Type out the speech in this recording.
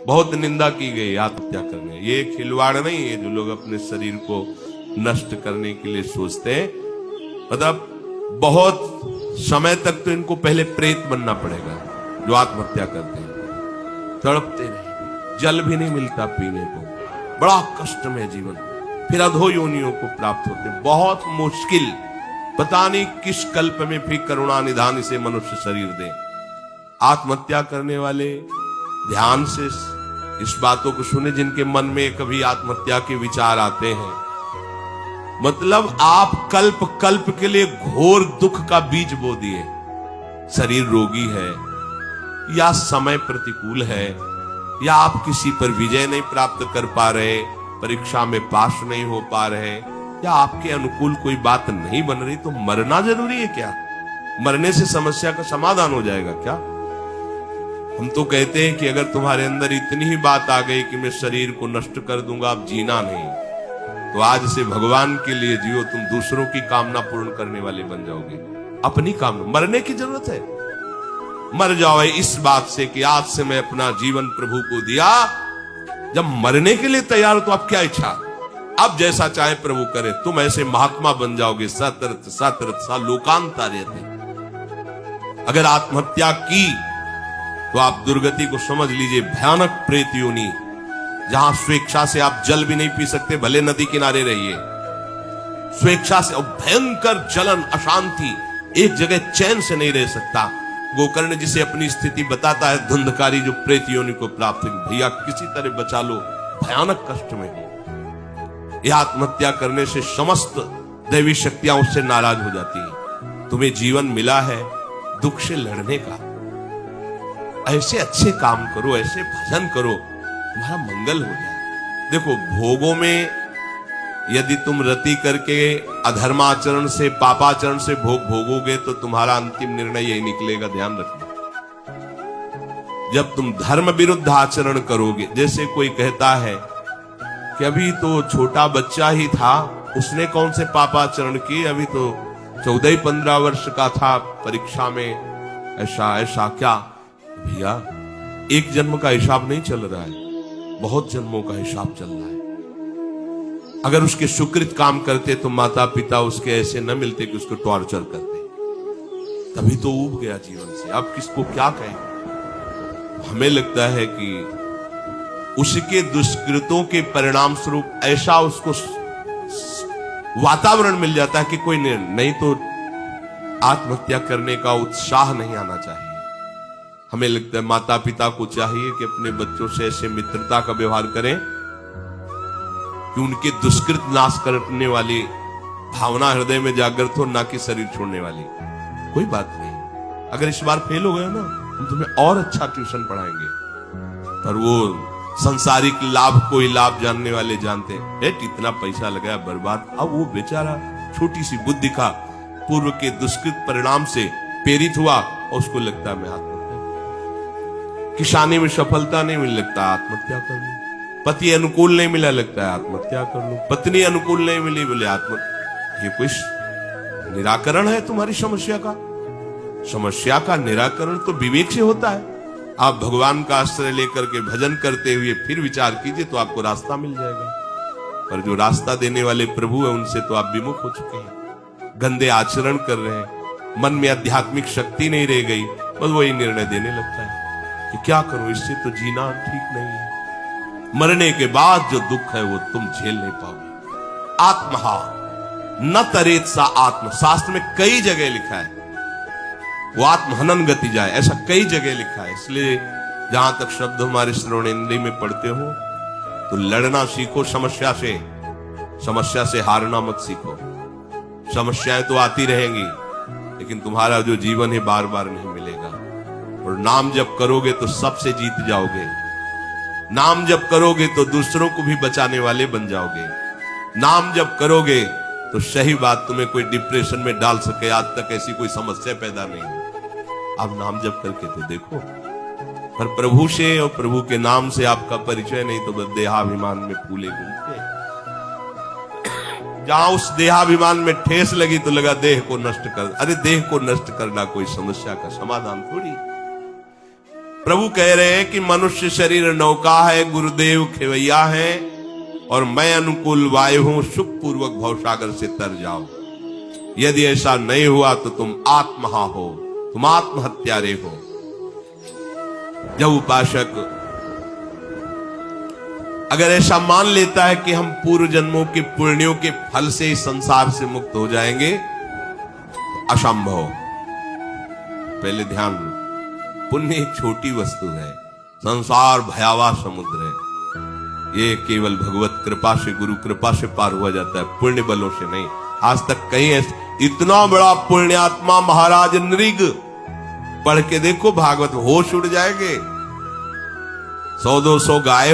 बहुत निंदा की गई आत्महत्या करने। ये खिलवाड़ नहीं है जो लोग अपने शरीर को नष्ट करने के लिए सोचते हैं। मतलब बहुत समय तक तो इनको पहले प्रेत बनना पड़ेगा जो आत्महत्या करते हैं। तड़पते रहेंगे, जल भी नहीं मिलता पीने को, बड़ा कष्ट में जीवन, फिर अधो योनियों को प्राप्त होते, बहुत मुश्किल। पता नहीं किस कल्प में फिर करुणा निधान से मनुष्य शरीर दे। आत्महत्या करने वाले ध्यान से इस बातों को सुने जिनके मन में कभी आत्महत्या के विचार आते हैं। मतलब आप कल्प कल्प के लिए घोर दुख का बीज बो दिए। शरीर रोगी है, या समय प्रतिकूल है, या आप किसी पर विजय नहीं प्राप्त कर पा रहे, परीक्षा में पास नहीं हो पा रहे, या आपके अनुकूल कोई बात नहीं बन रही, तो मरना जरूरी है क्या? मरने से समस्या का समाधान हो जाएगा क्या? हम तो कहते हैं कि अगर तुम्हारे अंदर इतनी ही बात आ गई कि मैं शरीर को नष्ट कर दूंगा, अब जीना नहीं, तो आज से भगवान के लिए जियो। तुम दूसरों की कामना पूर्ण करने वाले बन जाओगे, अपनी कामना। मरने की जरूरत है, मर जाओ इस बात से कि आज से मैं अपना जीवन प्रभु को दिया। जब मरने के लिए तैयार हो तो अब क्या इच्छा? अब जैसा चाहे प्रभु करे। तुम ऐसे महात्मा बन जाओगे, सतरत सतरत सा लोकांतारे थे। अगर आत्महत्या की तो आप दुर्गति को समझ लीजिए, भयानक प्रेत योनि, जहां स्वेच्छा से आप जल भी नहीं पी सकते, भले नदी किनारे रहिए। स्वेच्छा से भयंकर जलन, अशांति, एक जगह चैन से नहीं रह सकता। गोकर्ण जिसे अपनी स्थिति बताता है, धुंधकारी जो प्रेत योनि को प्राप्त है, भैया किसी तरह बचा लो, भयानक कष्ट में हो। यह आत्महत्या करने से समस्त दैवी शक्तियां उससे नाराज हो जाती है। तुम्हें जीवन मिला है दुख से लड़ने का, ऐसे अच्छे काम करो, ऐसे भजन करो, तुम्हारा मंगल हो जाए। देखो, भोगों में यदि तुम रति करके अधर्माचरण से, पापाचरण से भोग भोगोगे तो तुम्हारा अंतिम निर्णय यही निकलेगा, ध्यान रखना। जब तुम धर्म विरुद्ध आचरण करोगे, जैसे कोई कहता है कि अभी तो छोटा बच्चा ही था, उसने कौन से पापाचरण किए, अभी तो 14-15 वर्ष का था, परीक्षा में ऐसा ऐसा। क्या भैया, एक जन्म का हिसाब नहीं चल रहा है, बहुत जन्मों का हिसाब चल रहा है। अगर उसके सुकृत काम करते तो माता पिता उसके ऐसे न मिलते कि उसको टॉर्चर करते, तभी तो ऊब गया जीवन से। अब किसको क्या कहें? हमें लगता है कि उसके दुष्कृतों के परिणाम स्वरूप ऐसा उसको वातावरण मिल जाता है कि कोई नहीं तो आत्महत्या करने का उत्साह नहीं आना चाहिए। हमें लगता है माता पिता को चाहिए कि अपने बच्चों से ऐसे मित्रता का व्यवहार करें कि उनके दुष्कृत नाश करने वाली भावना हृदय में जागृत हो, ना कि शरीर छोड़ने वाली। कोई बात नहीं, अगर इस बार फेल हो गए ना, हम तुम्हें और अच्छा ट्यूशन पढ़ाएंगे। पर वो संसारिक लाभ, कोई लाभ जानने वाले जानते हैं, इतना पैसा लगाया बर्बाद। अब वो बेचारा छोटी सी बुद्धि का पूर्व के दुष्कृत परिणाम से प्रेरित हुआ और उसको लगता है मैं आत्महत्या। किसानी में सफलता नहीं मिल, लगता आत्महत्या कर लूं। पति अनुकूल नहीं मिला, लगता है आत्महत्या कर लूं। पत्नी अनुकूल नहीं मिली, बोले आत्महत्या। ये कुछ निराकरण है तुम्हारी समस्या का? समस्या का निराकरण तो विवेक से होता है। आप भगवान का आश्रय लेकर के भजन करते हुए फिर विचार कीजिए तो आपको रास्ता मिल जाएगा। पर जो रास्ता देने वाले प्रभु है, उनसे तो आप विमुख हो चुके हैं, गंदे आचरण कर रहे हैं, मन में आध्यात्मिक शक्ति नहीं रह गई, बस वही निर्णय देने लगता है कि क्या करूं, इससे तो जीना ठीक नहीं है। मरने के बाद जो दुख है वो तुम झेल नहीं पाओगे। आत्महा न तरेत सा आत्म, शास्त्र में कई जगह लिखा है, वो आत्महनन गति जाए, ऐसा कई जगह लिखा है। इसलिए जहां तक शब्द हमारे श्रवणेंद्रिय में पढ़ते हो तो लड़ना सीखो समस्या से हारना मत सीखो। समस्याएं तो आती रहेंगी, लेकिन तुम्हारा जो जीवन है बार बार नहीं मिलेगा। और नाम जप करोगे तो सबसे जीत जाओगे। नाम जप करोगे तो दूसरों को भी बचाने वाले बन जाओगे। नाम जप करोगे तो सही बात, तुम्हें कोई डिप्रेशन में डाल सके, आज तक ऐसी कोई समस्या पैदा नहीं हुई। अब नाम जप करके तो देखो। पर प्रभु से और प्रभु के नाम से आपका परिचय नहीं तो बस देहाभिमान में फूले घूमते। जहां उस देहाभिमान में ठेस लगी तो लगा देह को नष्ट कर। अरे देह को नष्ट करना कोई समस्या का समाधान थोड़ी। प्रभु कह रहे हैं कि मनुष्य शरीर नौका है, गुरुदेव खेवैया है, और मैं अनुकूल वायु हूं, सुख पूर्वक भवसागर से तर जाओ। यदि ऐसा नहीं हुआ तो तुम आत्महा हो, तुम आत्महत्यारे हो। जब उपासक अगर ऐसा मान लेता है कि हम पूर्व जन्मों के पुण्यों के फल से इस संसार से मुक्त हो जाएंगे, तो असंभव। पहले ध्यान दो, पुण्य एक छोटी वस्तु है, संसार भयावह समुद्र है। ये केवल भगवत कृपा से, गुरु कृपा से पार हुआ जाता है, पुण्य बलों से नहीं। आज तक कहीं इतना बड़ा पुण्यात्मा महाराज नृग, पढ़ के देखो भागवत, होश उड़ जाएंगे। 100-200 गाय